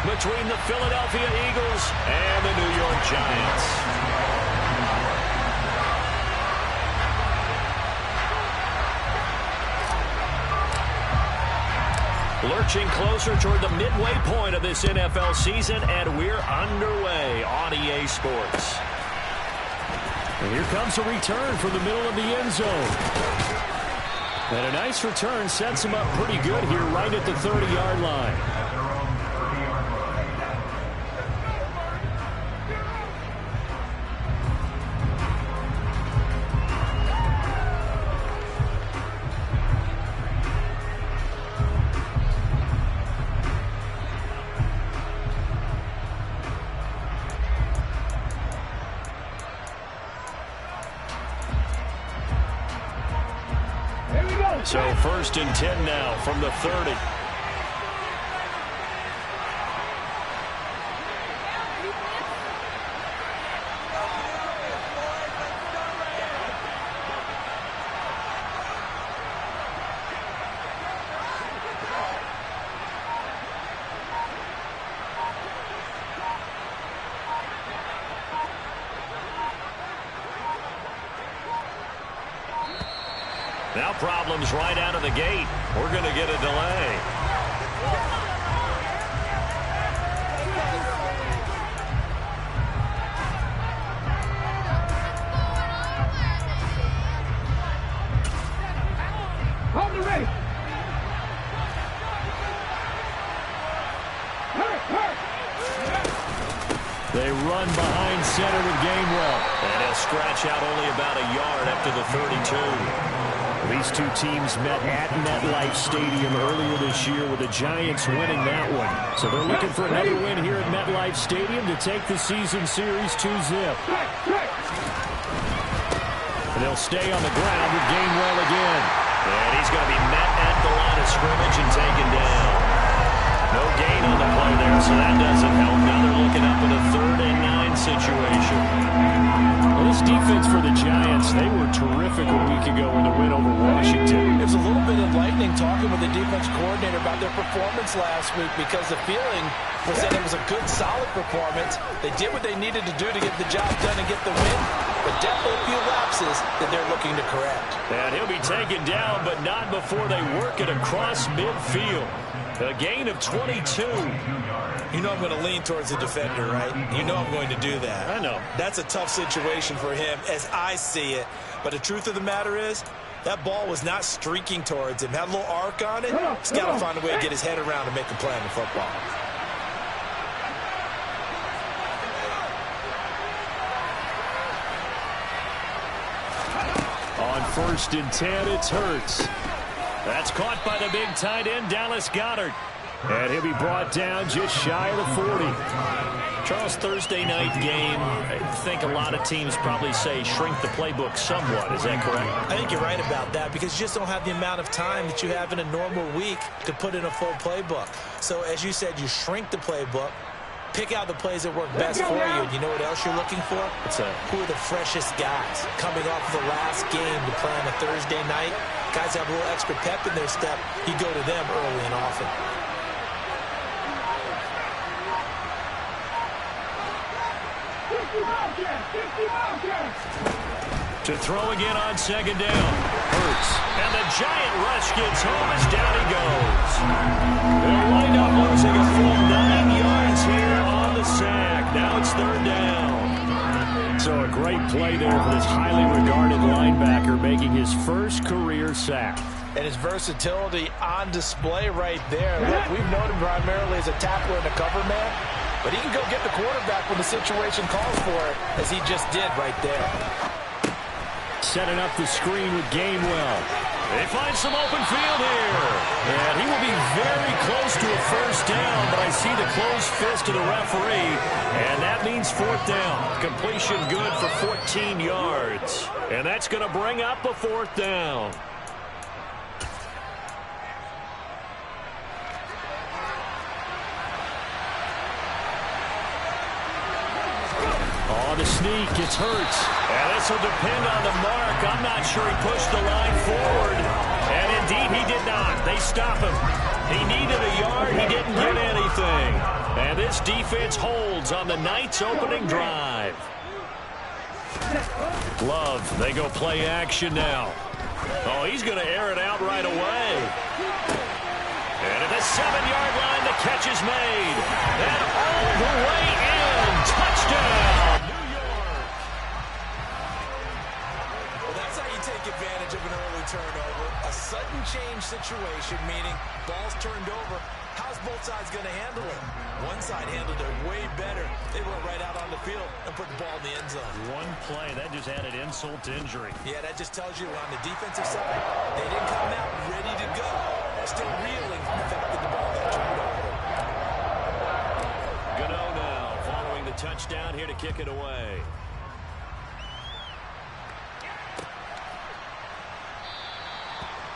between the Philadelphia Eagles and the New York Giants. Lurching closer toward the midway point of this NFL season, and we're underway on EA Sports. And here comes a return from the middle of the end zone. And a nice return sets him up pretty good here right at the 30-yard line. So 1st and 10 now from the 30. Now problems right out of the gate. We're going to get a delay. Hold the race. They run behind center with Gainwell. And he'll scratch out only about a yard after the 32. These two teams met at MetLife Stadium earlier this year with the Giants winning that one. So they're looking for another win here at MetLife Stadium to take the season series 2-zip. And they'll stay on the ground with Gainwell again. And he's going to be met at the line of scrimmage and taken down. No gain on the play there, so that doesn't help. Now they're looking up in a 3rd and 9 situation. Well, this defense for the Giants, they were terrific a week ago in the win over Washington. It was a little bit enlightening talking with the defense coordinator about their performance last week, because the feeling was that it was a good, solid performance. They did what they needed to do to get the job done and get the win, but definitely a few lapses that they're looking to correct. And he'll be taken down, but not before they work it across midfield. A gain of 22. You know I'm going to lean towards the defender, right? You know I'm going to do that. I know. That's a tough situation for him as I see it. But the truth of the matter is, that ball was not streaking towards him. Had a little arc on it. He's got to find a way to get his head around and make a play on the football. On 1st and 10, it's Hurts. That's caught by the big tight end, Dallas Goedert. And he'll be brought down just shy of the 40. Charles, Thursday night game, I think a lot of teams probably say shrink the playbook somewhat. Is that correct? I think you're right about that, because you just don't have the amount of time that you have in a normal week to put in a full playbook. So as you said, you shrink the playbook, pick out the plays that work best for you, and you know what else you're looking for? Who are the freshest guys coming off the last game to play on a Thursday night? Guys have a little extra pep in their step. You go to them early and often. To throw again on 2nd down. Hurts. And the giant rush gets home as down he goes. They'll wind up losing a full 9 yards here on the sack. Now it's 3rd down. So a great play there for this highly regarded linebacker, making his first career sack. And his versatility on display right there. Look, we've known him primarily as a tackler and a cover man, but he can go get the quarterback when the situation calls for it, as he just did right there. Setting up the screen with Gainwell. They find some open field here. And he will be very close to a 1st down, but I see the closed fist of the referee, and that means 4th down. Completion good for 14 yards. And that's going to bring up a 4th down. On the sneak, it's Hurts. And this will depend on the mark. I'm not sure he pushed the line forward. And indeed he did not. They stop him. He needed a yard. He didn't get anything. And Giants defense holds on the Knights' opening drive. Love, they go play action now. Oh, he's going to air it out right away. And at the 7-yard line, the catch is made. And all the way in. Touchdown, New York. Well, that's how you take advantage of an early turnover. A sudden change situation, meaning ball's turned over. How's both sides going to handle it? One side handled it way better. They went right out on the field and put the ball in the end zone. One play, that just added insult to injury. Yeah, that just tells you on the defensive side, they didn't come out ready to go. Still reeling from the fact that the ball got turned over. Gano now following the touchdown here to kick it away.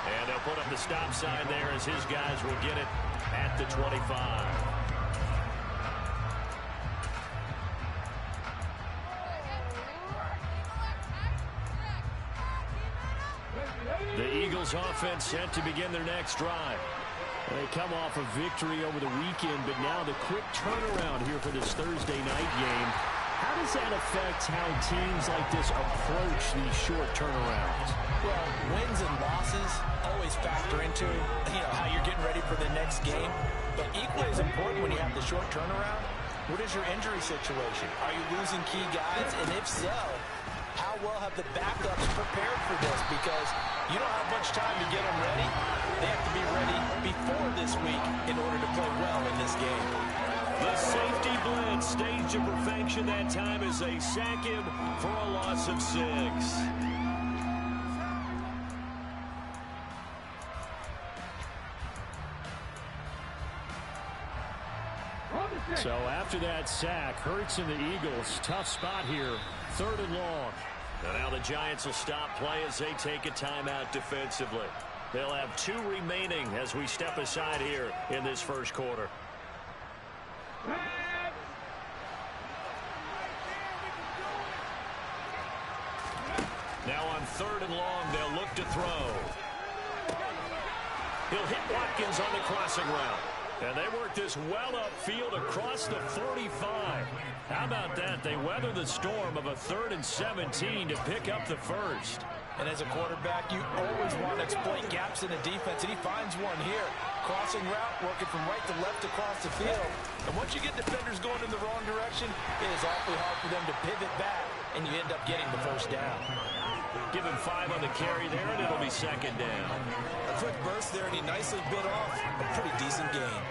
And they'll put up the stop sign there as his guys will get it at the 25. The Eagles offense set to begin their next drive. They come off a victory over the weekend, but now the quick turnaround here for this Thursday night game. How does that affect how teams like this approach these short turnarounds? Well, wins and losses always factor into, how you're getting ready for the next game. But equally as important when you have the short turnaround, what is your injury situation? Are you losing key guys? And if so, how well have the backups prepared for this? Because you don't have much time to get them ready. They have to be ready before this week in order to play well in this game. The safety blitz staged to perfection that time as they sack him for a loss of 6. So after that sack, Hurts and the Eagles, tough spot here, 3rd and long. And now the Giants will stop play as they take a timeout defensively. They'll have 2 remaining as we step aside here in this first quarter. Now on 3rd and long, they'll look to throw. He'll hit Watkins on the crossing route. And they work this well upfield across the 45. How about that? They weather the storm of a 3rd and 17 to pick up the first. And as a quarterback, you always want to exploit gaps in the defense, and he finds one here. Crossing route, working from right to left across the field. And once you get defenders going in the wrong direction, it is awfully hard for them to pivot back, and you end up getting the first down. Give him 5 on the carry there, and it'll be 2nd down. A quick burst there, and he nicely bit off a pretty decent gain.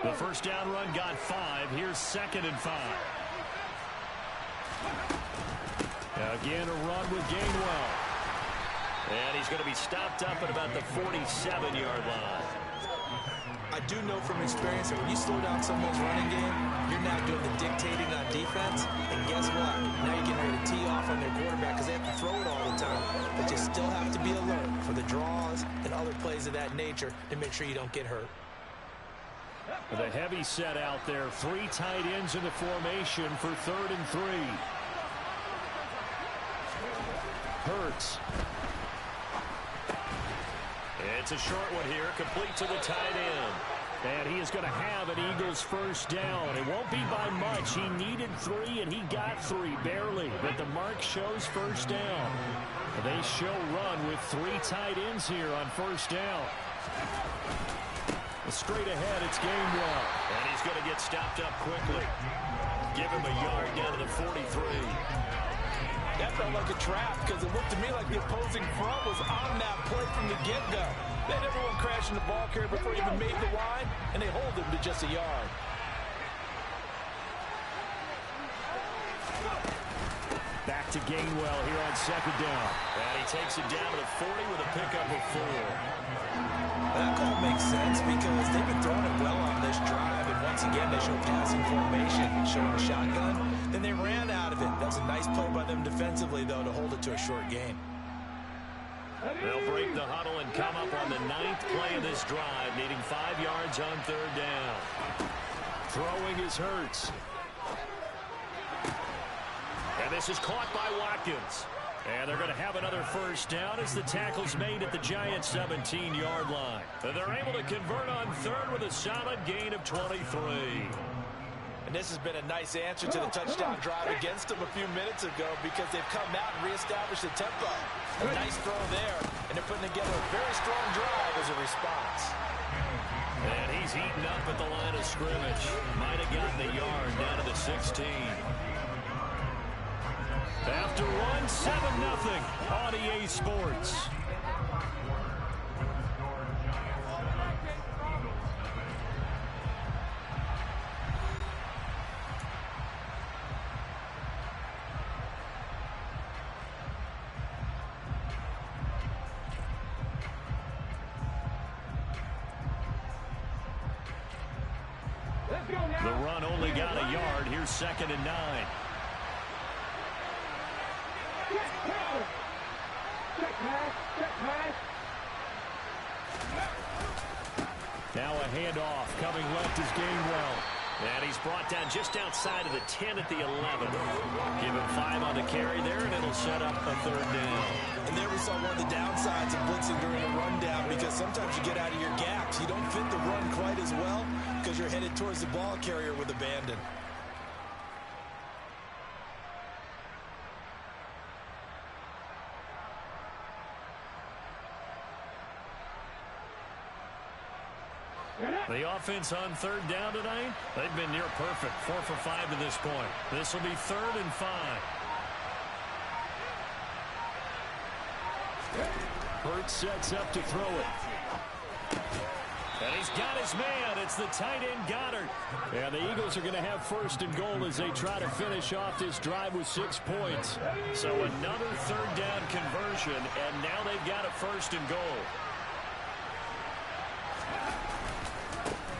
The first down run got 5. Here's 2nd and 5. Again, a run with Gainwell. And he's going to be stopped up at about the 47-yard line. I do know from experience that when you slow down someone's running game, you're now doing the dictating on defense. And guess what? Now you're getting ready to tee off on their quarterback because they have to throw it all the time. But you still have to be alert for the draws and other plays of that nature to make sure you don't get hurt. With a heavy set out there, 3 tight ends in the formation for 3rd and 3. Hurts. It's a short one here, complete to the tight end. And he is going to have an Eagles first down. It won't be by much. He needed 3, and he got 3, barely. But the mark shows first down. They show run with 3 tight ends here on first down. Straight ahead, it's Gainwell. And he's going to get stopped up quickly. Give him a yard down to the 43. That felt like a trap because it looked to me like the opposing front was on that play from the get-go. They had everyone crashing the ball carrier before he even made the line, and they hold him to just a yard. Back to Gainwell here on 2nd down. And he takes it down to the 40 with a pickup of 4. That call makes sense because they've been throwing it well on this drive, and once again they show passing formation, showing a shotgun. Then they ran out of it. That was a nice play by them defensively, though, to hold it to a short gain. They'll break the huddle and come up on the 9th play of this drive, needing 5 yards on 3rd down. Throwing is Hurts. And this is caught by Watkins. And they're going to have another first down as the tackle's made at the Giants' 17-yard line. And they're able to convert on third with a solid gain of 23. And this has been a nice answer to the touchdown drive against them a few minutes ago because they've come out and reestablished the tempo. A nice throw there, and they're putting together a very strong drive as a response. And he's eaten up at the line of scrimmage. Might have gotten a yard down to the 16. After one, 7-0 on EA Sports. The run only got a yard. Here's 2nd and 9. Now a handoff coming left is Gainwell. And he's brought down just outside of the 10 at the 11. Give him 5 on the carry there, and it'll set up a 3rd down. And there we saw one of the downsides of blitzing during a rundown because sometimes you get out of your gaps. You don't fit the run quite as well because you're headed towards the ball carrier with abandon. The offense on 3rd down tonight, they've been near perfect. 4 for 5 to this point. This will be 3rd and 5. Hurts sets up to throw it. And he's got his man. It's the tight end Goddard. And the Eagles are going to have 1st and goal as they try to finish off this drive with 6 points. So another 3rd down conversion, and now they've got a 1st and goal.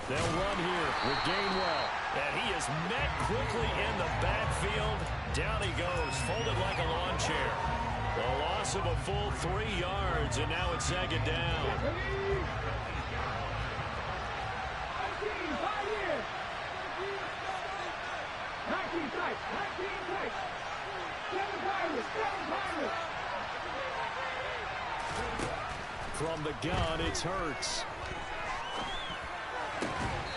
They'll run here with Gainwell. And he is met quickly in the backfield. Down he goes, folded like a lawn chair. The loss of a full 3 yards, and now it's 2nd down. From the gun, it's Hurts.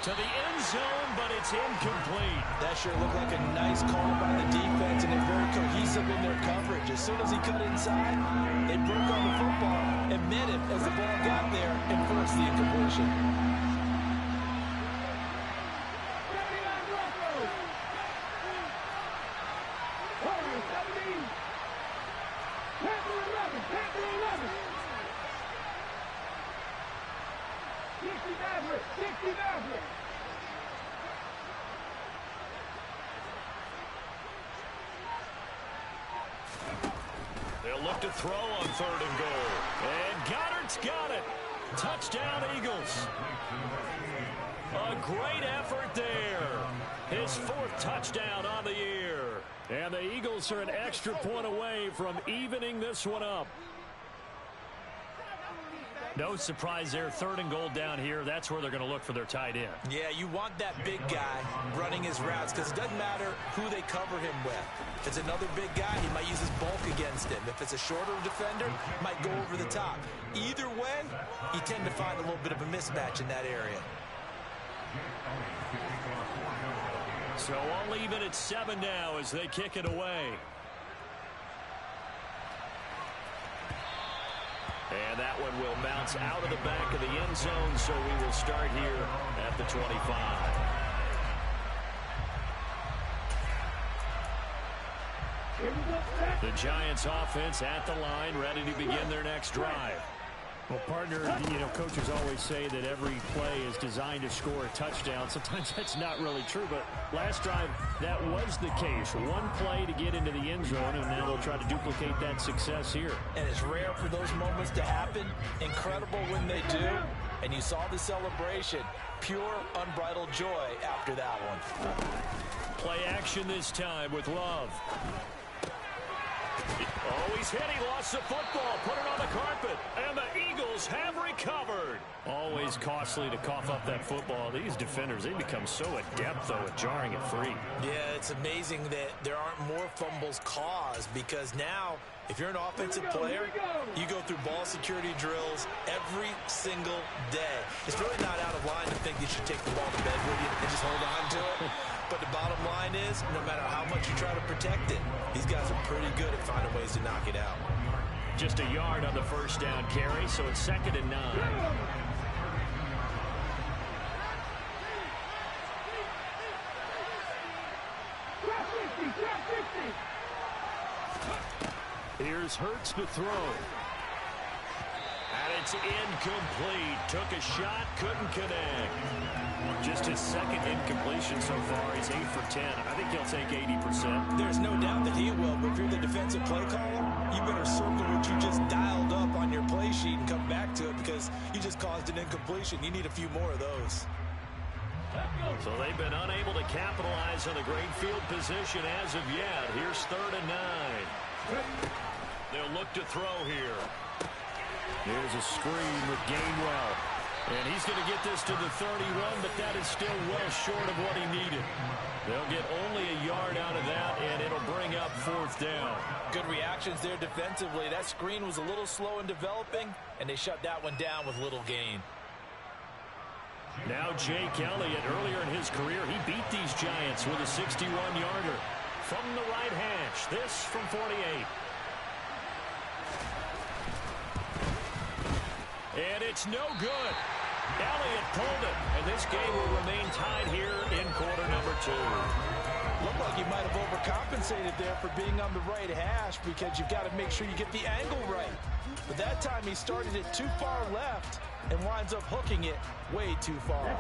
To the end zone, but it's incomplete. That sure looked like a nice call by the defense, and they're very cohesive in their coverage. As soon as he cut inside, they broke on the football and met him as the ball got there and forced the incompletion. They'll look to throw on 3rd and goal. And Goddard's got it. Touchdown, Eagles. A great effort there. His 4th touchdown on the year. And the Eagles are an extra point away from evening this one up. No surprise there. 3rd and goal down here. That's where they're going to look for their tight end. Yeah, you want that big guy running his routes because it doesn't matter who they cover him with. If it's another big guy, he might use his bulk against him. If it's a shorter defender, he might go over the top. Either way, you tend to find a little bit of a mismatch in that area. So I'll leave it at 7 now as they kick it away. And that one will bounce out of the back of the end zone, so we will start here at the 25. The Giants offense at the line, ready to begin their next drive. Well, partner, coaches always say that every play is designed to score a touchdown. Sometimes that's not really true, but last drive, that was the case. One play to get into the end zone, and now they'll try to duplicate that success here. And it's rare for those moments to happen. Incredible when they do. And you saw the celebration. Pure, unbridled joy after that one. Play action this time with Love. Oh, he's hit. He lost the football. Put it on the carpet. And the Eagles Eagles have recovered. Always costly to cough up that football. These defenders, they become so adept, though, at jarring it free. Yeah, it's amazing that there aren't more fumbles caused, because now, if you're an offensive player, you go through ball security drills every single day. It's really not out of line to think you should take the ball to bed with you and just hold on to it. But the bottom line is, no matter how much you try to protect it, these guys are pretty good at finding ways to knock it out. Just a yard on the first down carry, so it's 2nd and 9. Here's Hurts to throw. And it's incomplete. Took a shot, couldn't connect. Just his 2nd incompletion so far. He's 8 for 10. I think he'll take 80%. There's no doubt that he will, but if you're the defensive play caller, you better circle what you just dialed up on your play sheet and come back to it, because you just caused an incompletion. You need a few more of those. So they've been unable to capitalize on the great field position as of yet. Here's 3rd and 9. They'll look to throw here. Here's a screen with Gainwell. And he's going to get this to the 31, but that is still well short of what he needed. They'll get only a yard out of that, and it'll bring up 4th down. Good reactions there defensively. That screen was a little slow in developing, and they shut that one down with little gain. Now Jake Elliott, earlier in his career, he beat these Giants with a 61-yarder. From the right hash, this from 48. And it's no good. Elliott pulled it, and this game will remain tied here in quarter number 2. Looked like you might have overcompensated there for being on the right hash, because you've got to make sure you get the angle right. But that time he started it too far left and winds up hooking it way too far.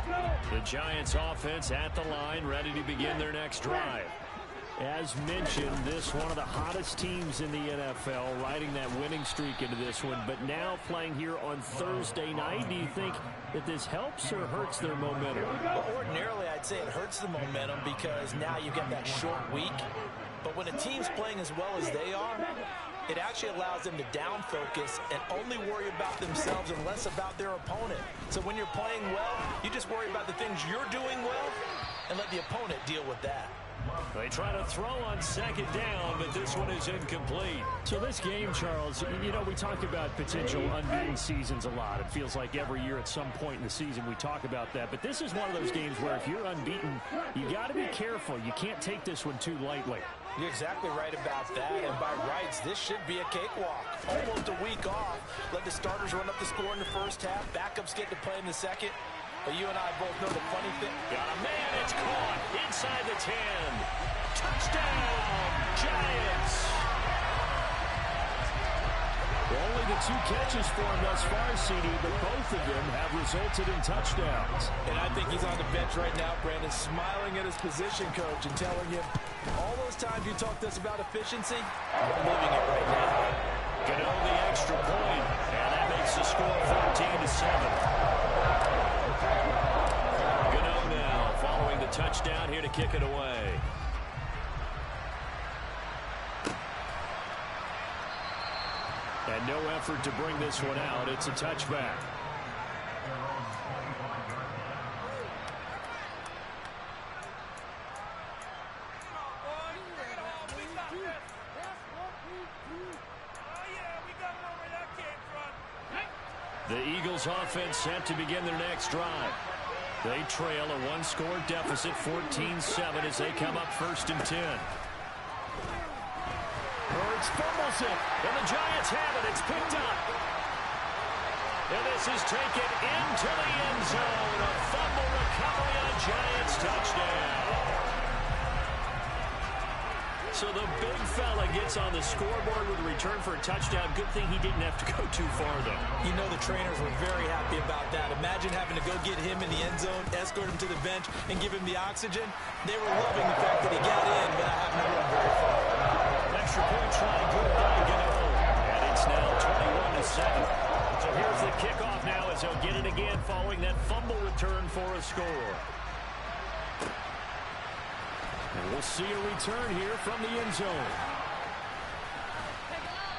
The Giants offense at the line, ready to begin their next drive. As mentioned, this one of the hottest teams in the NFL, riding that winning streak into this one, but now playing here on Thursday night. Do you think that this helps or hurts their momentum? Well, ordinarily, I'd say it hurts the momentum, because now you get that short week. But when a team's playing as well as they are, it actually allows them to down focus and only worry about themselves and less about their opponent. So when you're playing well, you just worry about the things you're doing well and let the opponent deal with that. They try to throw on 2nd down, but this one is incomplete. So this game, Charles, you know, we talk about potential unbeaten seasons a lot. It feels like every year at some point in the season we talk about that. But this is one of those games where if you're unbeaten, you got to be careful. You can't take this one too lightly. You're exactly right about that, and by rights, this should be a cakewalk. Almost a week off. Let the starters run up the score in the first half. Backups get to play in the second. But you and I both know the funny thing. Got a man, it's caught inside the 10. Touchdown, Giants. Only the 2 catches for him thus far, CD, but both of them have resulted in touchdowns. And I think he's on the bench right now, Brandon, smiling at his position coach and telling him, all those times you talked to us about efficiency, I'm living it right now. Gano the extra point, and that makes the score 14-7. Gano now following the touchdown here to kick it away. And no effort to bring this one out. It's a touchback. The Eagles offense set to begin their next drive. They trail a 1-score deficit, 14-7, as they come up 1st and 10. Hurts fumbles it, and the Giants have it. It's picked up. And this is taken into the end zone. A fumble recovery on Giants touchdown. So the big fella gets on the scoreboard with a return for a touchdown. Good thing he didn't have to go too far, though. You know the trainers were very happy about that. Imagine having to go get him in the end zone, escort him to the bench, and give him the oxygen. They were loving the fact that he got in without having to run very far. Extra point try good by Gano. And it's now 21-7. So here's the kickoff now as they'll get it again following that fumble return for a score. And we'll see a return here from the end zone.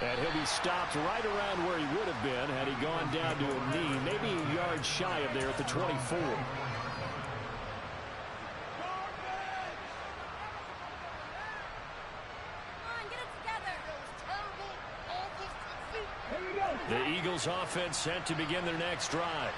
And he'll be stopped right around where he would have been had he gone down to a knee, maybe a yard shy of there at the 24. The Eagles offense set to begin their next drive.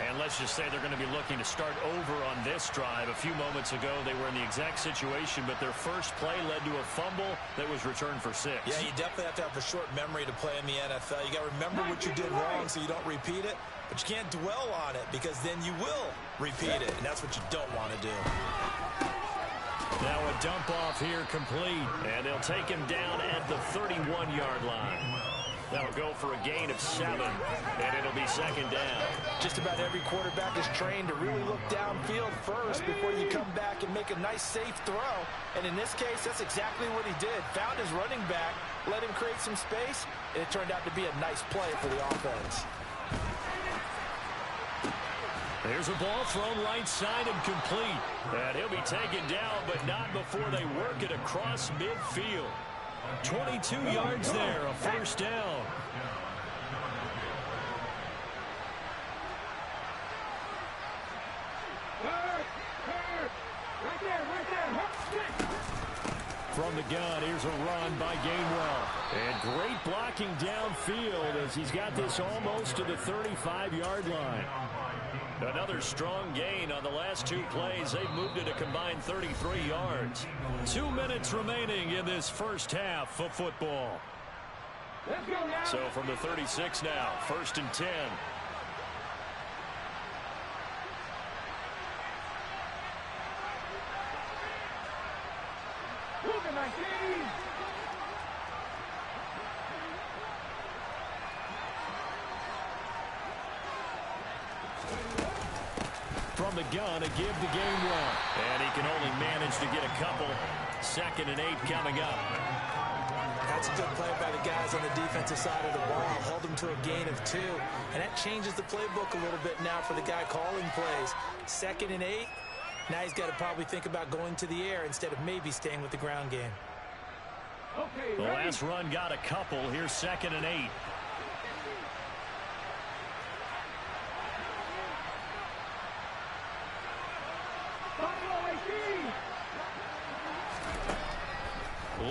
And let's just say they're going to be looking to start over on this drive. A few moments ago, they were in the exact situation, but their first play led to a fumble that was returned for 6. Yeah, you definitely have to have a short memory to play in the NFL. You got to remember what you did wrong so you don't repeat it, but you can't dwell on it because then you will repeat it, and that's what you don't want to do. Now a dump off here complete, and they'll take him down at the 31-yard line. That'll go for a gain of 7, and it'll be second down. Just about every quarterback is trained to really look downfield first before you come back and make a nice, safe throw. And in this case, that's exactly what he did. Found his running back, let him create some space, and it turned out to be a nice play for the offense. There's a ball thrown right side and complete. And he'll be taken down, but not before they work it across midfield. 22 yards there, a first down. From the gun, here's a run by Gainwell. And great blocking downfield as he's got this almost to the 35-yard line. Another strong gain on the last 2 plays. They've moved it a combined 33 yards. 2 minutes remaining in this first half of football. So from the 36 now, 1st and 10. From the gun, a give to Gainwell. And he can only manage to get a couple. 2nd and 8 coming up. That's a good play by the guys on the defensive side of the ball. Held them to a gain of 2. And that changes the playbook a little bit now for the guy calling plays. 2nd and 8. Now he's got to probably think about going to the air instead of maybe staying with the ground game. Okay, the last run got a couple. Here's 2nd and 8.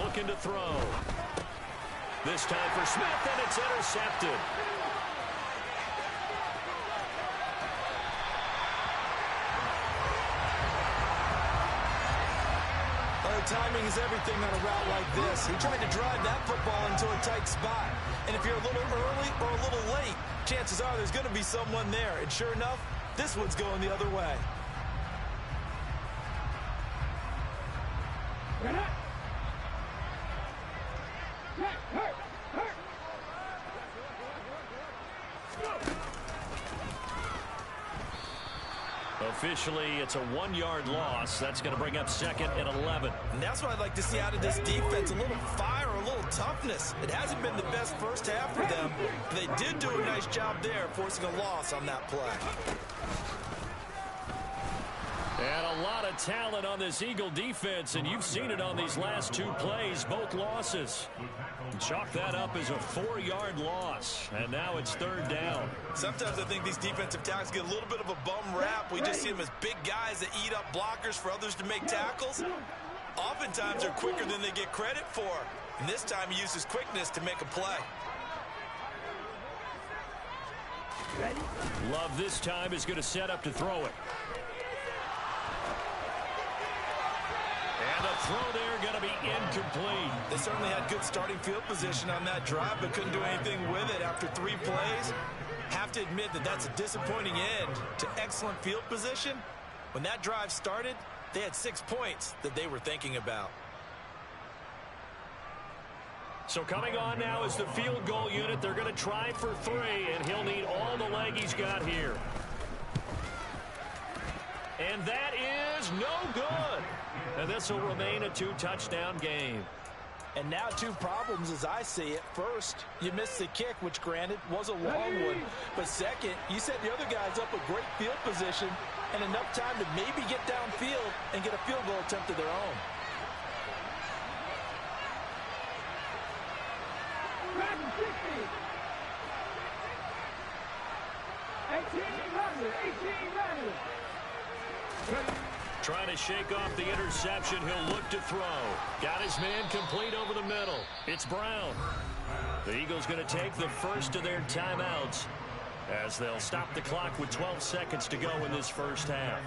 Looking to throw. This time for Smith, and it's intercepted. Timing is everything on a route like this. He tried to drive that football into a tight spot. And if you're a little early or a little late, chances are there's going to be someone there. And sure enough, this one's going the other way. Officially, it's a 1-yard loss. That's going to bring up 2nd and 11. And that's what I'd like to see out of this defense. A little fire, a little toughness. It hasn't been the best first half for them. But they did do a nice job there, forcing a loss on that play. And a lot of talent on this Eagle defense, and you've seen it on these last 2 plays, both losses. Chalk that up as a 4-yard loss, and now it's 3rd down. Sometimes I think these defensive tackles get a little bit of a bum rap. We just see them as big guys that eat up blockers for others to make tackles. Oftentimes they're quicker than they get credit for, and this time he uses quickness to make a play. Love this time is going to set up to throw it. And the throw there going to be incomplete. They certainly had good starting field position on that drive, but couldn't do anything with it after 3 plays. Have to admit that that's a disappointing end to excellent field position. When that drive started, they had 6 points that they were thinking about. So coming on now is the field goal unit. They're going to try for 3, and he'll need all the leg he's got here. And that is no good. And this will remain a 2-touchdown game. And now 2 problems as I see it. First, you missed the kick, which granted was a long one. But second, you set the other guys up with great field position and enough time to maybe get downfield and get a field goal attempt of their own. Trying to shake off the interception. He'll look to throw. Got his man complete over the middle. It's Brown. The Eagles going to take the first of their timeouts as they'll stop the clock with 12 seconds to go in this first half.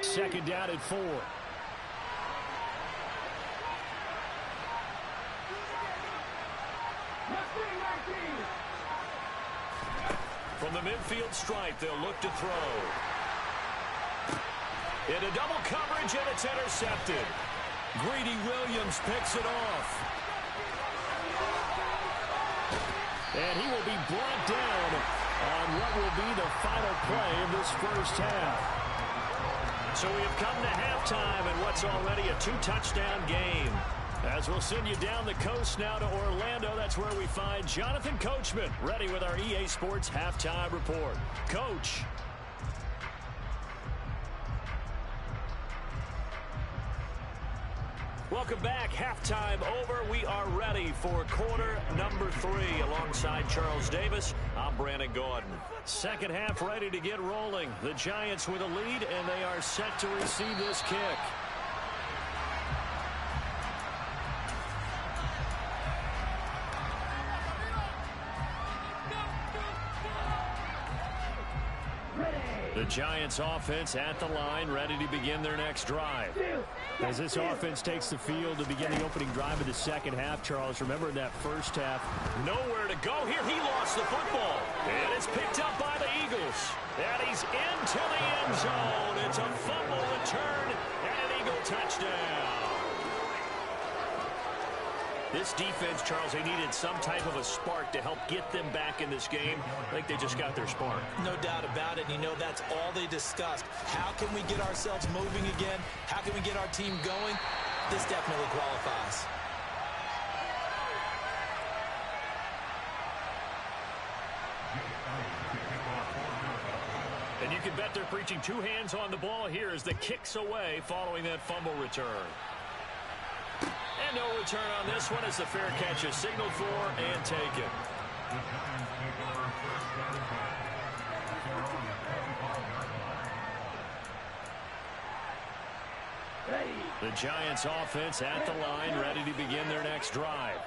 Second down at 4. From the midfield stripe, they'll look to throw. Into double coverage, and it's intercepted. Greedy Williams picks it off. And he will be brought down on what will be the final play of this first half. So we have come to halftime in what's already a 2-touchdown game. As we'll send you down the coast now to Orlando, that's where we find Jonathan Coachman, ready with our EA Sports Halftime Report. Coach. Welcome back. Halftime over. We are ready for quarter number 3. Alongside Charles Davis, I'm Brandon Gaudin. Second half ready to get rolling. The Giants with a lead, and they are set to receive this kick. The Giants offense at the line, ready to begin their next drive. As this offense takes the field to begin the opening drive of the second half, Charles, remember in that first half, nowhere to go here. He lost the football, and it's picked up by the Eagles. And he's into the end zone. It's a fumble return and an Eagle touchdown. This defense, Charles, they needed some type of a spark to help get them back in this game. I think they just got their spark. No doubt about it. You know, that's all they discussed. How can we get ourselves moving again? How can we get our team going? This definitely qualifies. And you can bet they're preaching 2 hands on the ball here as the kick's away following that fumble return. And no return on this one as the fair catch is signaled for and taken. The Giants offense at the line, ready to begin their next drive.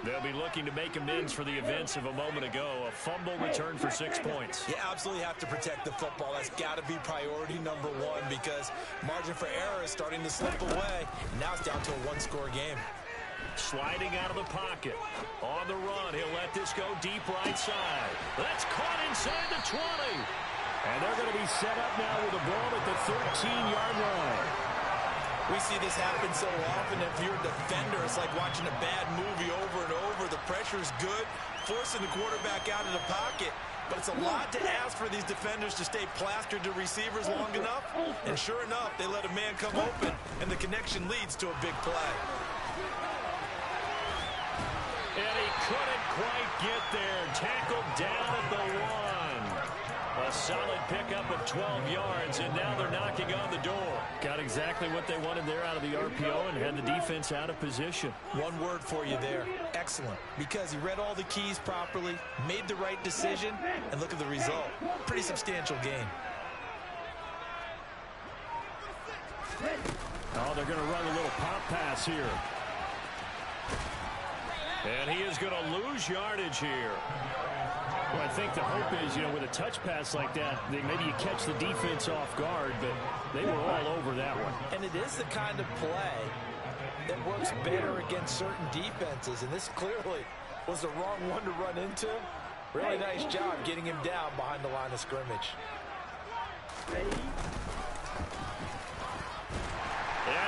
They'll be looking to make amends for the events of a moment ago. A fumble return for 6 points. You absolutely have to protect the football. That's got to be priority number 1 because margin for error is starting to slip away. Now it's down to a 1-score game. Sliding out of the pocket. On the run, he'll let this go deep right side. That's caught inside the 20. And they're going to be set up now with the ball at the 13-yard line. We see this happen so often. If you're a defender, it's like watching a bad movie over and over. The pressure's good, forcing the quarterback out of the pocket. But it's a lot to ask for these defenders to stay plastered to receivers long enough. And sure enough, they let a man come open, and the connection leads to a big play. And he couldn't quite get there. Tackled down at the 1. A solid pickup of 12 yards, and now they're knocking on the door. Got exactly what they wanted there out of the RPO and had the defense out of position. One word for you there. Excellent. Because he read all the keys properly, made the right decision, and look at the result. Pretty substantial gain. Oh, they're going to run a little pop pass here. And he is going to lose yardage here. Well, I think the hope is, you know, with a touch pass like that, maybe you catch the defense off guard, but they were all over that one. And it is the kind of play that works better against certain defenses, and this clearly was the wrong one to run into. Really nice job getting him down behind the line of scrimmage. And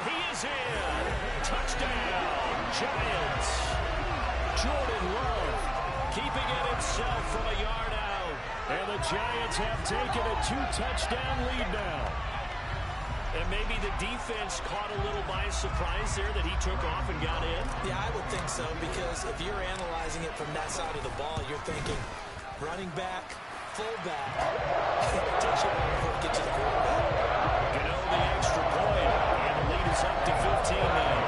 he is in. Touchdown, Giants. Jordan Love keeping it himself from a yard out. And the Giants have taken a 2-touchdown lead now. And maybe the defense caught a little by surprise there that he took off and got in? Yeah, I would think so, because if you're analyzing it from that side of the ball, you're thinking running back, fullback. It takes you a while before it gets to the quarterback. Gano the extra point, and the lead is up to 15 now.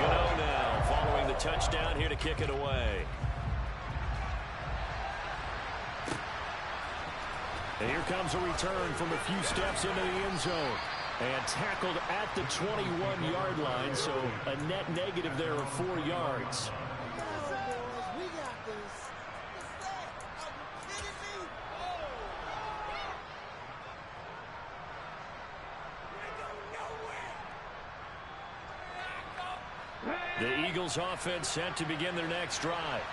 Gano now following the touchdown here to kick it away. And here comes a return from a few steps into the end zone. And tackled at the 21-yard line, so a net negative there of 4 yards. The Eagles offense set to begin their next drive.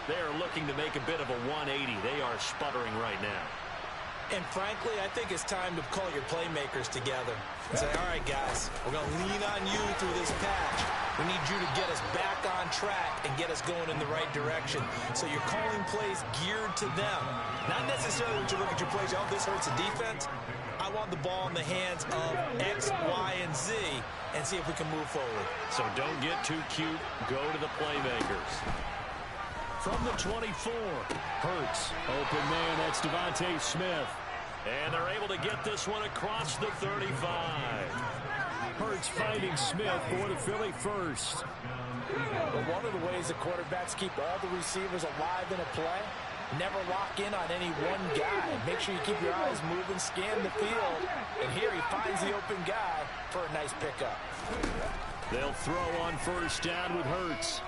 They are looking to make a bit of a 180. They are sputtering right now. And frankly, I think it's time to call your playmakers together and say, all right, guys, we're going to lean on you through this patch. We need you to get us back on track and get us going in the right direction. So you're calling plays geared to them. Not necessarily when you look at your plays, oh, this hurts the defense. I want the ball in the hands of X, Y, and Z and see if we can move forward. So don't get too cute. Go to the playmakers. From the 24, Hurts. Open man, that's Devontae Smith. And they're able to get this one across the 35. Hurts finding Smith for the Philly first. But one of the ways the quarterbacks keep all the receivers alive in a play, never lock in on any one guy. Make sure you keep your eyes moving, scan the field. And here he finds the open guy for a nice pickup. They'll throw on first down with Hurts.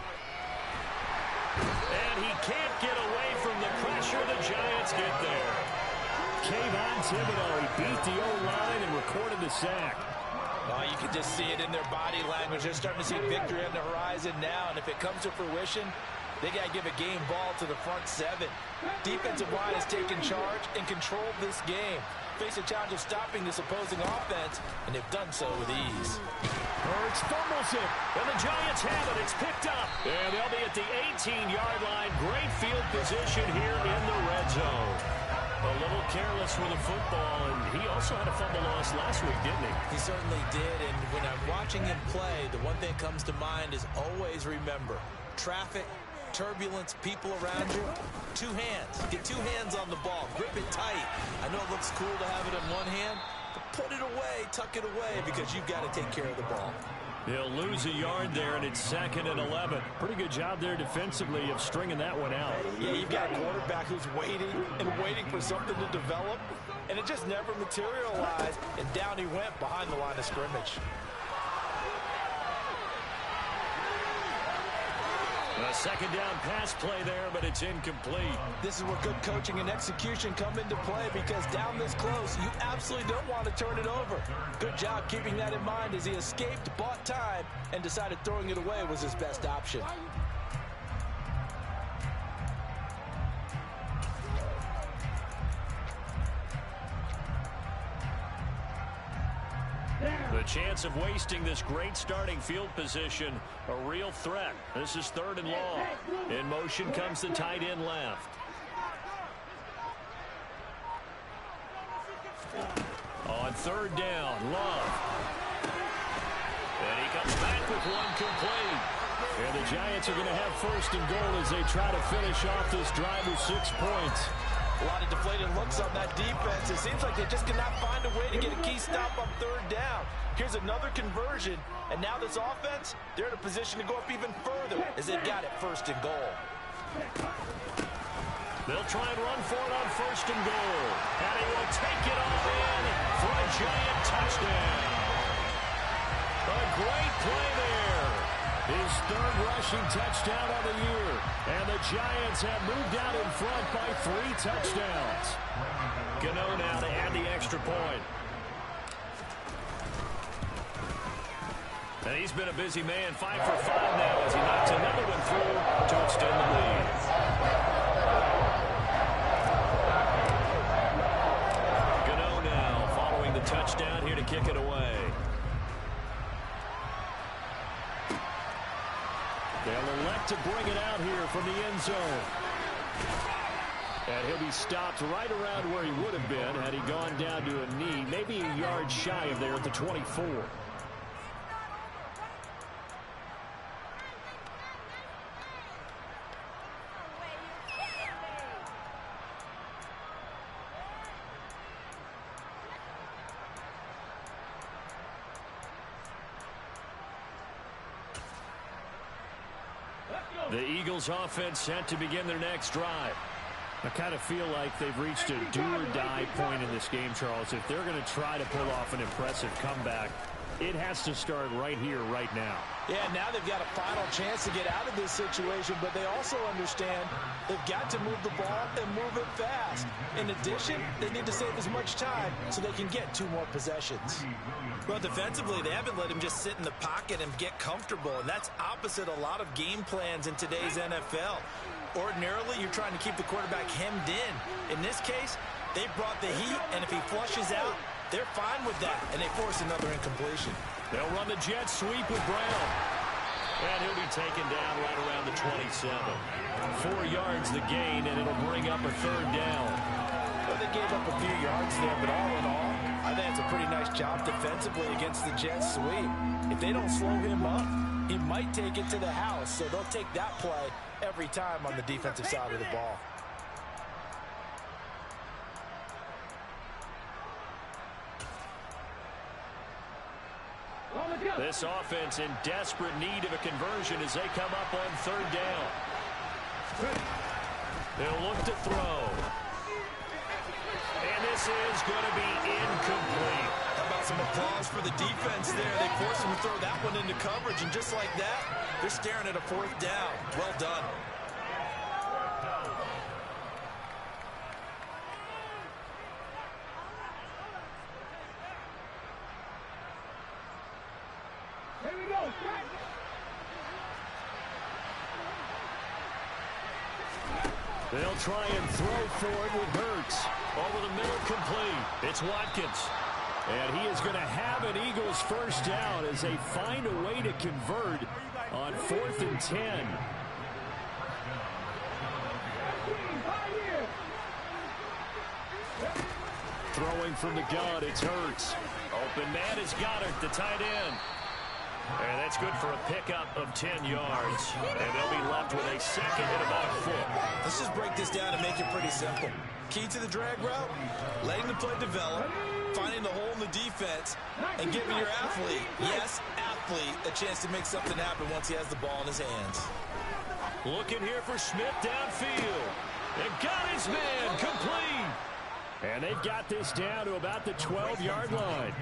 And he can't get away from the pressure. The Giants get there. Kayvon Thibodeaux, he beat the O-line and recorded the sack. Oh, you can just see it in their body language. They're starting to see victory on the horizon now. And if it comes to fruition, they got to give a game ball to the front seven. Defensive line has taken charge and controlled this game. Face a challenge of stopping this opposing offense, and they've done so with ease. Hurts fumbles it, and the Giants have it. It's picked up, and they'll be at the 18-yard line. Great field position here in the red zone. A little careless with the football, and he also had a fumble loss last week, didn't he? He certainly did, and when I'm watching him play, the one thing that comes to mind is always remember, traffic, turbulence, people around you, two hands. Get two hands on the ball. Grip it tight. I know it looks cool to have it in one hand, but put it away, tuck it away, because you've got to take care of the ball. They'll lose a yard there, and it's 2nd and 11. Pretty good job there defensively of stringing that one out. Yeah, you've got a quarterback who's waiting and waiting for something to develop, and it just never materialized, and down he went behind the line of scrimmage. A second down pass play there, but it's incomplete. This is where good coaching and execution come into play, because down this close, you absolutely don't want to turn it over. Good job keeping that in mind as he escaped, bought time, and decided throwing it away was his best option. The chance of wasting this great starting field position, a real threat. This is 3rd and long. In motion comes the tight end left. On 3rd down, Love. And he comes back with one complete. And the Giants are going to have 1st and goal as they try to finish off this drive with 6 points. A lot of deflated looks on that defense. It seems like they just cannot find a way to get a key stop on 3rd down. Here's another conversion, and now this offense, they're in a position to go up even further as they've got it 1st and goal. They'll try and run for it on 1st and goal. And he will take it all in for a Giant touchdown. A great play there. His 3rd rushing touchdown of the year. And the Giants have moved out in front by 3 touchdowns. Gano now to add the extra point. And he's been a busy man, 5 for 5 now as he knocks another one through to extend the lead. Gano now following the touchdown here to kick it away. They'll elect to bring it out here from the end zone. And he'll be stopped right around where he would have been had he gone down to a knee, maybe a yard shy of there at the 24. The Eagles offense set to begin their next drive. I kind of feel like they've reached a do-or-die point in this game, Charles. If they're going to try to pull off an impressive comeback, it has to start right here, right now. Yeah, now they've got a final chance to get out of this situation, but they also understand they've got to move the ball and move it fast. In addition, they need to save as much time so they can get 2 more possessions. Well, defensively, they haven't let him just sit in the pocket and get comfortable, and that's opposite a lot of game plans in today's NFL. Ordinarily, you're trying to keep the quarterback hemmed in. In this case, they brought the heat, and if he flushes out, they're fine with that, and they force another incompletion. They'll run the jet sweep with Brown. And he'll be taken down right around the 27. 4 yards the gain, and it'll bring up a 3rd down. Well, they gave up a few yards there, but all in all, I think it's a pretty nice job defensively against the jet sweep. If they don't slow him up, he might take it to the house, so they'll take that play every time on the defensive side of the ball. This offense in desperate need of a conversion as they come up on 3rd down. They'll look to throw. And this is going to be incomplete. How about some applause for the defense there? They forced him to throw that one into coverage, and just like that, they're staring at a 4th down. Well done. They'll try and throw for it with Hurts. Over the middle, complete. It's Watkins. And he is going to have an Eagles 1st down as they find a way to convert on 4th and 10. Throwing from the gun, it's Hurts. Open man is Goddard, the tight end. And that's good for a pickup of 10 yards. And they'll be left with a 2nd and about 4. Let's just break this down and make it pretty simple. Key to the drag route, letting the play develop, finding the hole in the defense, and giving your athlete, yes, athlete, a chance to make something happen once he has the ball in his hands. Looking here for Smith downfield. And got his man complete. And they've got this down to about the 12-yard line.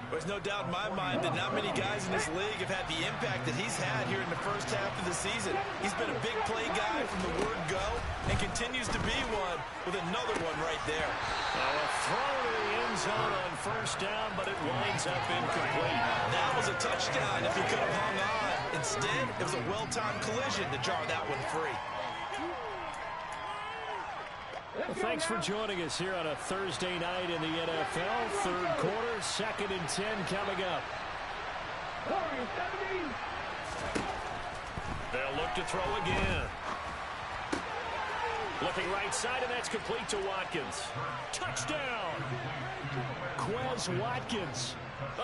There's no doubt in my mind that not many guys in this league have had the impact that he's had here in the first half of the season. He's been a big play guy from the word go and continues to be one with another one right there. A throw to the end zone on 1st down, but it winds up incomplete. That was a touchdown if he could have hung on. Instead, it was a well-timed collision to jar that one free. Well, thanks for joining us here on a Thursday night in the NFL. 3rd quarter, 2nd and 10 coming up. They'll look to throw again. Looking right side, and that's complete to Watkins. Touchdown! Quez Watkins.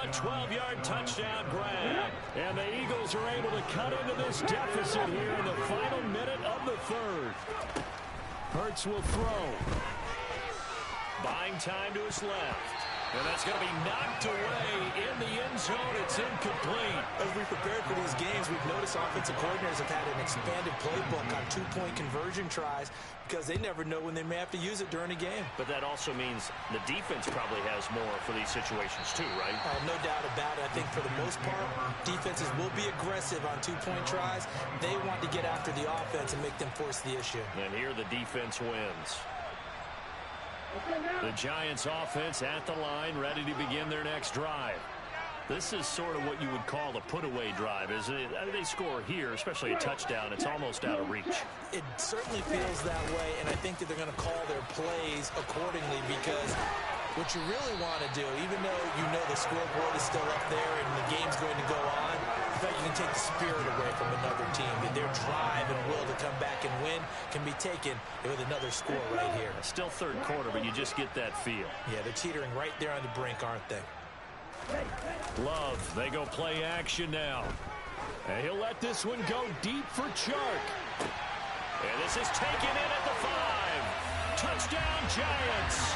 A 12-yard touchdown grab. And the Eagles are able to cut into this deficit here in the final minute of the 3rd. Hurts will throw. Buying time to his left. And that's going to be knocked away in the end zone. It's incomplete. As we prepared for these games, we've noticed offensive coordinators have had an expanded playbook on 2-point conversion tries because they never know when they may have to use it during a game. But that also means the defense probably has more for these situations too, right? No doubt about it. I think for the most part, defenses will be aggressive on 2-point tries. They want to get after the offense and make them force the issue. And here the defense wins. The Giants offense at the line, ready to begin their next drive. This is sort of what you would call a put-away drive. They score here, especially a touchdown. It's almost out of reach. It certainly feels that way, and I think that they're going to call their plays accordingly because what you really want to do, even though you know the scoreboard is still up there and the game's going to go on, fact, you can take the spirit away from another team. Their drive and will to come back and win can be taken with another score right here. Still third quarter, but you just get that feel. Yeah, they're teetering right there on the brink, aren't they? Love, they go play action now. And he'll let this one go deep for Chark. And this is taken in at the 5. Touchdown, Giants.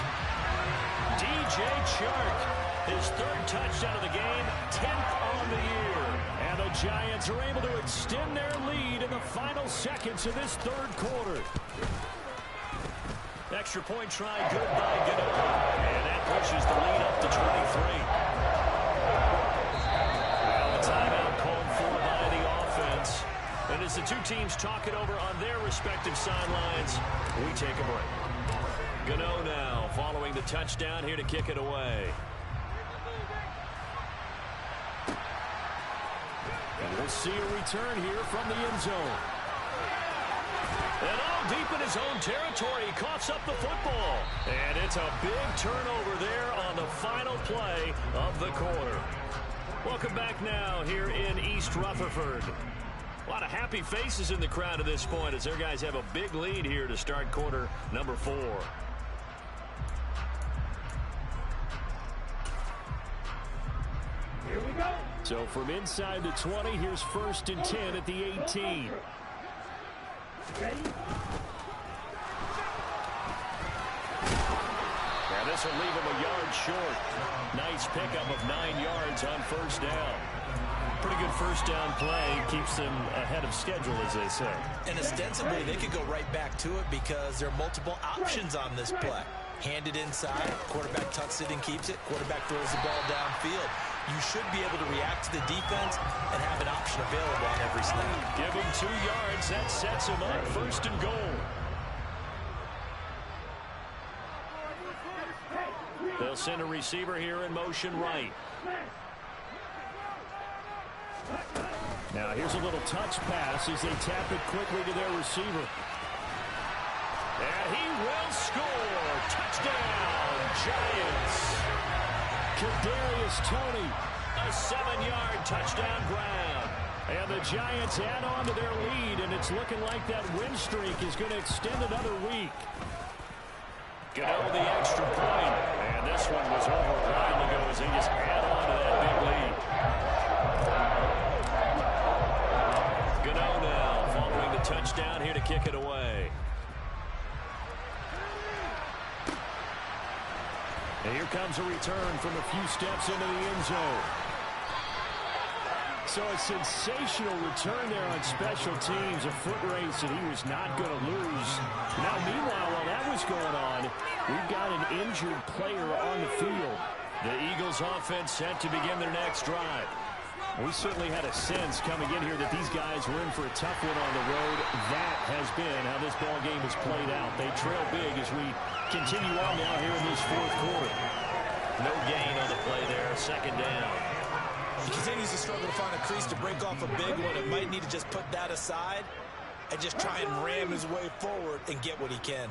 DJ Chark, his third touchdown of the game, 10th on the year. And the Giants are able to extend their lead in the final seconds of this third quarter. Extra point try, good by Gano. And that pushes the lead up to 23. Well, the timeout called for by the offense. And as the two teams talk it over on their respective sidelines, we take a break. Gano now following the touchdown here to kick it away. And we'll see a return here from the end zone. And all deep in his own territory, he coughs up the football. And it's a big turnover there on the final play of the quarter. Welcome back now here in East Rutherford. A lot of happy faces in the crowd at this point as their guys have a big lead here to start quarter number 4. Here we go. So from inside the 20, here's 1st and 10 at the 18. Now this will leave him a yard short. Nice pickup of 9 yards on 1st down. Pretty good 1st down play. Keeps them ahead of schedule, as they say. And ostensibly, they could go right back to it because there are multiple options on this play. Hand it inside, quarterback tucks it and keeps it, quarterback throws the ball downfield. You should be able to react to the defense and have an option available on every snap. Give him 2 yards. That sets him up 1st and goal. They'll send a receiver here in motion right. Now here's a little touch pass as they tap it quickly to their receiver. And he will score. Touchdown, Giants. Kadarius Toney, a 7-yard touchdown grab. And the Giants add on to their lead, and it's looking like that win streak is going to extend another week. Gano the extra point, and this one was over a while ago as they just add on to that big lead. Gano now following the touchdown here to kick it away. And here comes a return from a few steps into the end zone. So a sensational return there on special teams, a foot race that he was not going to lose. Now, meanwhile, while that was going on, we've got an injured player on the field. The Eagles offense set to begin their next drive. We certainly had a sense coming in here that these guys were in for a tough one on the road. That has been how this ball game has played out. They trail big as we continue on now here in this 4th quarter. No gain on the play there, 2nd down. He continues to struggle to find a crease to break off a big one. It might need to just put that aside and just try and ram his way forward and get what he can.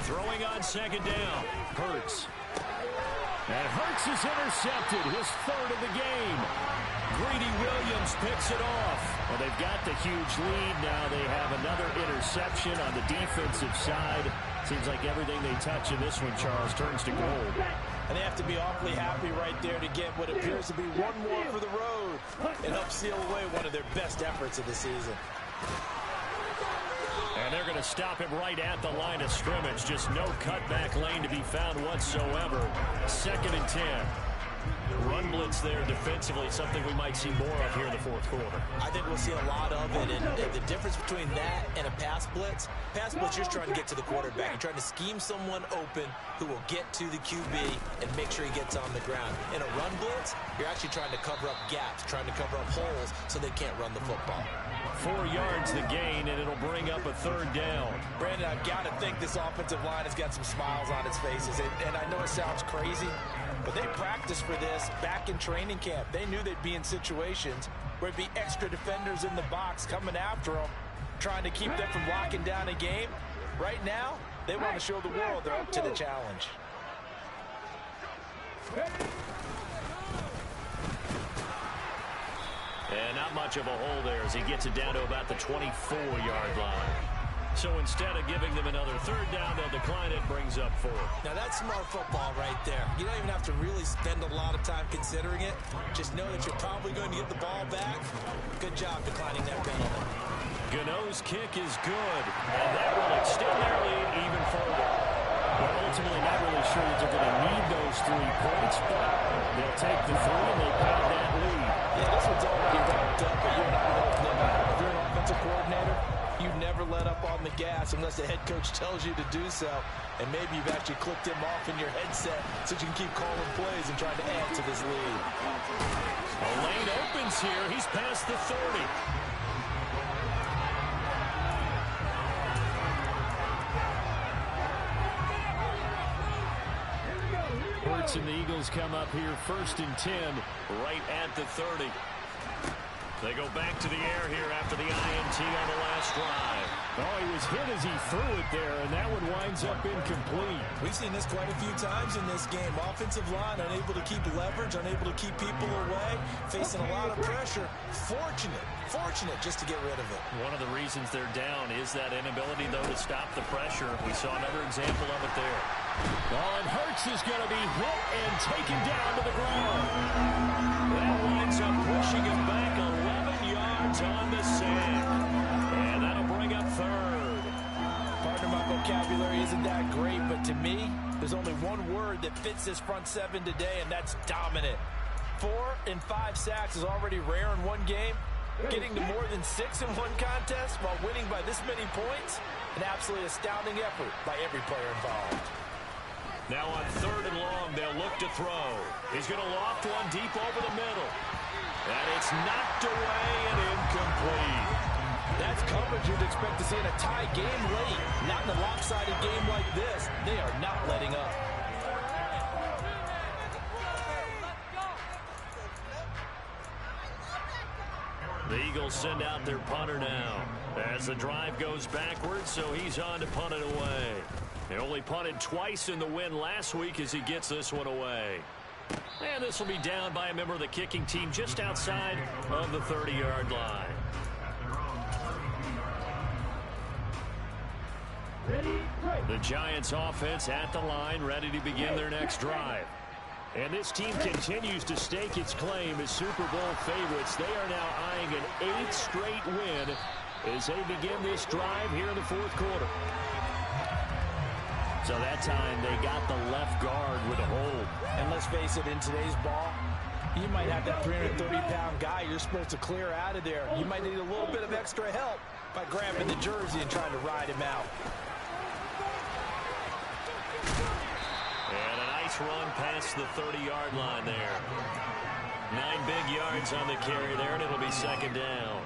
Throwing on 2nd down, Hurts. And Hurts is intercepted, his 3rd of the game. Greedy Williams picks it off. Well, they've got the huge lead now. They have another interception on the defensive side. Seems like everything they touch in this one, Charles, turns to gold. And they have to be awfully happy right there to get what appears to be one more for the road and help seal away one of their best efforts of the season. And they're going to stop him right at the line of scrimmage. Just no cutback lane to be found whatsoever. 2nd and 10. Run blitz there defensively, something we might see more of here in the 4th quarter. I think we'll see a lot of it, and the difference between that and a pass blitz, you're just trying to get to the quarterback. You're trying to scheme someone open who will get to the QB and make sure he gets on the ground. In a run blitz, you're actually trying to cover up gaps, trying to cover up holes so they can't run the football. 4 yards the gain, and it'll bring up a 3rd down. Brandon, I've got to think this offensive line has got some smiles on its faces, and I know it sounds crazy, but they practiced for this back in training camp. They knew they'd be in situations where it'd be extra defenders in the box coming after them, trying to keep them from locking down a game. Right now, They want to show the world they're up to the challenge. And not much of a hole there as he gets it down to about the 24-yard line. So instead of giving them another third down, they'll decline it, brings up 4. Now that's smart football right there. You don't even have to really spend a lot of time considering it. Just know that you're probably going to get the ball back. Good job declining that penalty. Gano's kick is good, and that will extend their lead even further. But ultimately not really sure that they're going to need those 3 points, but they'll take the 3 and they pad that lead. Yeah, this one's already wrapped up, but you're not going to let up. If you're an offensive coordinator, you never let up on the gas unless the head coach tells you to do so. And maybe you've actually clicked him off in your headset so you can keep calling plays and trying to add to this lead. A lane opens here. He's past the 30. Hurts and the Eagles come up here 1st and 10 right at the 30. They go back to the air here after the INT on the last drive. Oh, he was hit as he threw it there, and that one winds up incomplete. We've seen this quite a few times in this game. Offensive line unable to keep leverage, unable to keep people away, facing a lot of pressure. Fortunate just to get rid of it. One of the reasons they're down is that inability, though, to stop the pressure. We saw another example of it there. Oh, and Hurts is going to be hit and taken down to the ground. That winds up pushing him back 11 yards on the sack. And that'll bring up 3rd. Pardon my vocabulary isn't that great, but to me, there's only one word that fits this front 7 today, and that's dominant. 4 and 5 sacks is already rare in one game. Getting to more than 6 in one contest while winning by this many points, an absolutely astounding effort by every player involved. Now on 3rd and long, they'll look to throw. He's going to loft one deep over the middle. And it's knocked away and incomplete. That's coverage you'd expect to see in a tie game late. Not in a lopsided game like this. They are not letting up. The Eagles send out their punter now as the drive goes backwards, so he's on to punt it away. He only punted twice in the win last week as he gets this one away. And this will be down by a member of the kicking team just outside of the 30-yard line. The Giants offense at the line, ready to begin their next drive. And this team continues to stake its claim as Super Bowl favorites. They are now eyeing an 8th straight win as they begin this drive here in the 4th quarter. So that time they got the left guard with a hold. And let's face it, in today's ball, you might have that 330-pound guy you're supposed to clear out of there. You might need a little bit of extra help by grabbing the jersey and trying to ride him out. And a nice run past the 30-yard line there. 9 big yards on the carry there, and it'll be 2nd down.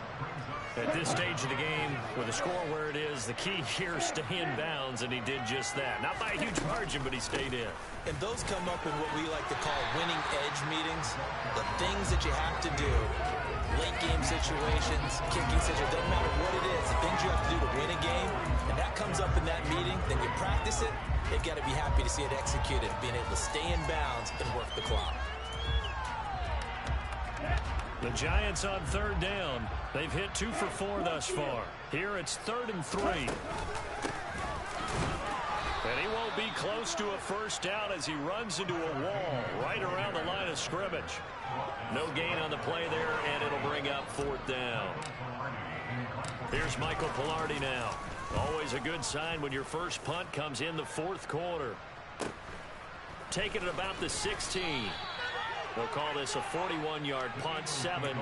At this stage of the game, with the score where it is, the key here is stay in bounds, and he did just that. Not by a huge margin, but he stayed in. And those come up in what we like to call winning edge meetings. The things that you have to do, late game situations, kicking situations, doesn't matter what it is, the things you have to do to win a game, and that comes up in that meeting, then you practice it, you've got to be happy to see it executed, being able to stay in bounds and work the clock. The Giants on 3rd down. They've hit 2 for 4 thus far. Here it's 3rd and 3. And he won't be close to a first down as he runs into a wall right around the line of scrimmage. No gain on the play there, and it'll bring up 4th down. Here's Michael Palardy now. Always a good sign when your first punt comes in the 4th quarter. Taking it about the 16. They'll call this a 41-yard punt, 7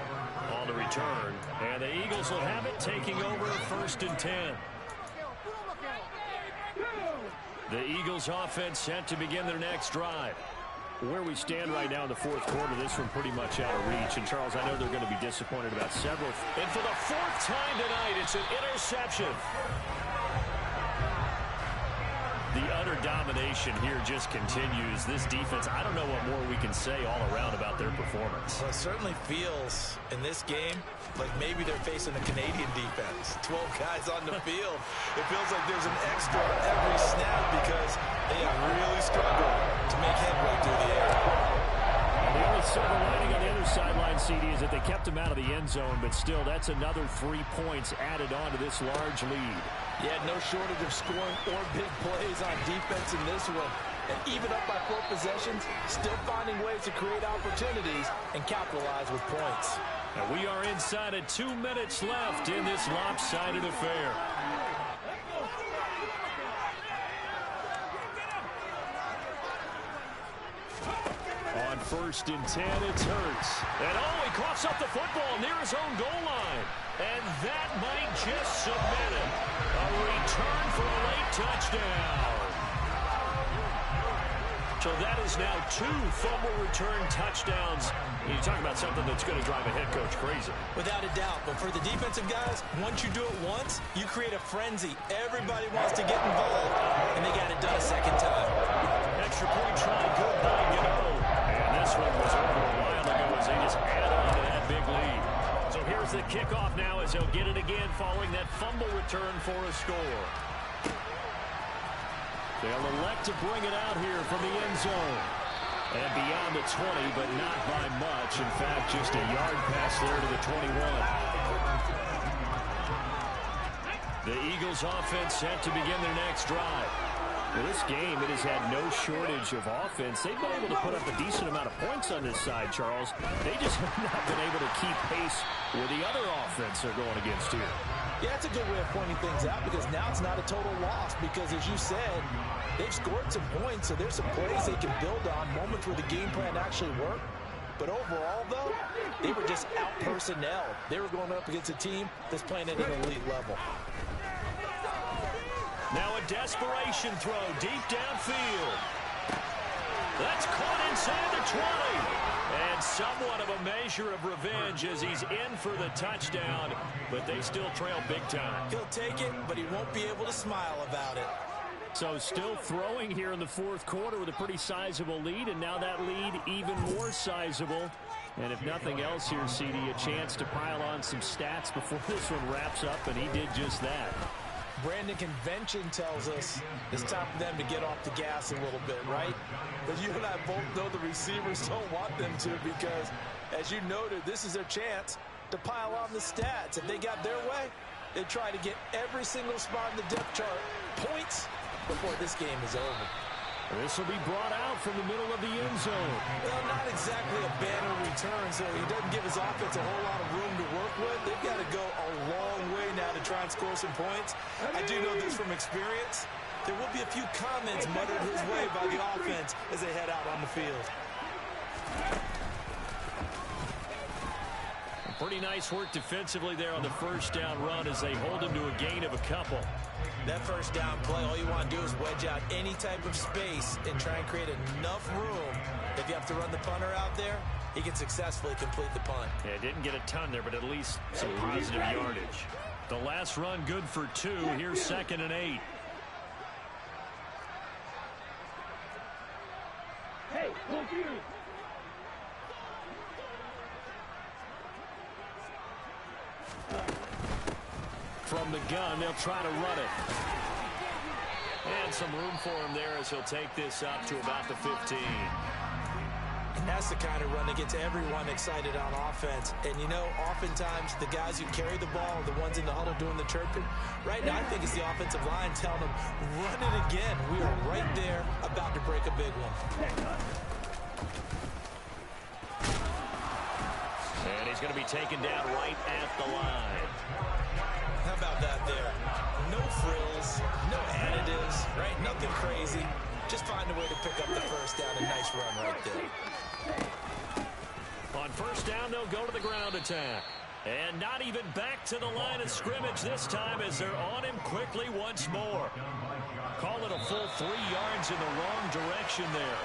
on the return. And the Eagles will have it, taking over 1st and 10. The Eagles offense set to begin their next drive. Where we stand right now in the 4th quarter, this one pretty much out of reach. And, Charles, I know they're going to be disappointed about several. And for the 4th time tonight, it's an interception. The utter domination here just continues. This defense, I don't know what more we can say all around about their performance. Well, it certainly feels in this game like maybe they're facing a Canadian defense. 12 guys on the field. It feels like there's an extra every snap because they have really struggled to make headway through the air. And the only silver lining on the other sideline, CD, is that they kept him out of the end zone, but still, that's another 3 points added on to this large lead. Yeah, no shortage of scoring or big plays on defense in this one. And even up by 4 possessions, still finding ways to create opportunities and capitalize with points. And we are inside of 2 minutes left in this lopsided affair. On 1st and 10, it's Hurts. And he coughs up the football near his own goal line. And that might just submit him. A return for a late touchdown. So that is now 2 fumble return touchdowns. You talk about something that's going to drive a head coach crazy. Without a doubt. But for the defensive guys, once you do it once, you create a frenzy. Everybody wants to get involved, and they got it done a second time. Extra point try, good by Gano. And this one was over a while ago as they just add on to that big lead. So here's the kickoff now as they'll get it again following that fumble return for a score. They'll elect to bring it out here from the end zone. And beyond the 20, but not by much. In fact, just a yard pass there to the 21. The Eagles offense set to begin their next drive. For this game, it has had no shortage of offense. They've been able to put up a decent amount of points on this side, Charles. They just have not been able to keep pace with the other offense they're going against here. Yeah, that's a good way of pointing things out because now it's not a total loss because, as you said, they've scored some points, so there's some plays they can build on, moments where the game plan actually worked. But overall, though, they were just out-personnel. They were going up against a team that's playing at an elite level. Now a desperation throw deep downfield. That's caught inside the 20. And somewhat of a measure of revenge as he's in for the touchdown, but they still trail big time. He'll take it, but he won't be able to smile about it. So still throwing here in the 4th quarter with a pretty sizable lead, and now that lead even more sizable. And if nothing else here, CD, a chance to pile on some stats before this one wraps up, and he did just that. Brandon, convention tells us it's time for them to get off the gas a little bit, right? But you and I both know the receivers don't want them to because, as you noted, this is their chance to pile on the stats. If they got their way, they try to get every single spot in the depth chart points before this game is over. This will be brought out from the middle of the end zone. Well, not exactly a banner return, so he doesn't give his offense a whole lot of room to work with. They've got to go a long way now to try and score some points. I do know this from experience. There will be a few comments muttered his way by the offense as they head out on the field. Pretty nice work defensively there on the 1st down run as they hold him to a gain of a couple. That 1st down play, all you want to do is wedge out any type of space and try and create enough room. If you have to run the punter out there, he can successfully complete the punt. Yeah, didn't get a ton there, but at least some positive yardage. The last run good for 2. Here's 2nd and 8. Hey, look you. From the gun, they'll try to run it. And some room for him there as he'll take this up to about the 15. And that's the kind of run that gets everyone excited on offense. And, you know, oftentimes the guys who carry the ball are the ones in the huddle doing the chirping. Right now, I think it's the offensive line telling them, run it again. We are right there about to break a big one. And he's going to be taken down right at the line. How about that there? No frills, no additives, right? Nothing crazy. Just find a way to pick up the 1st down. A nice run right there. On 1st down, they'll go to the ground attack. And not even back to the line of scrimmage this time as they're on him quickly once more. Call it a full 3 yards in the wrong direction there.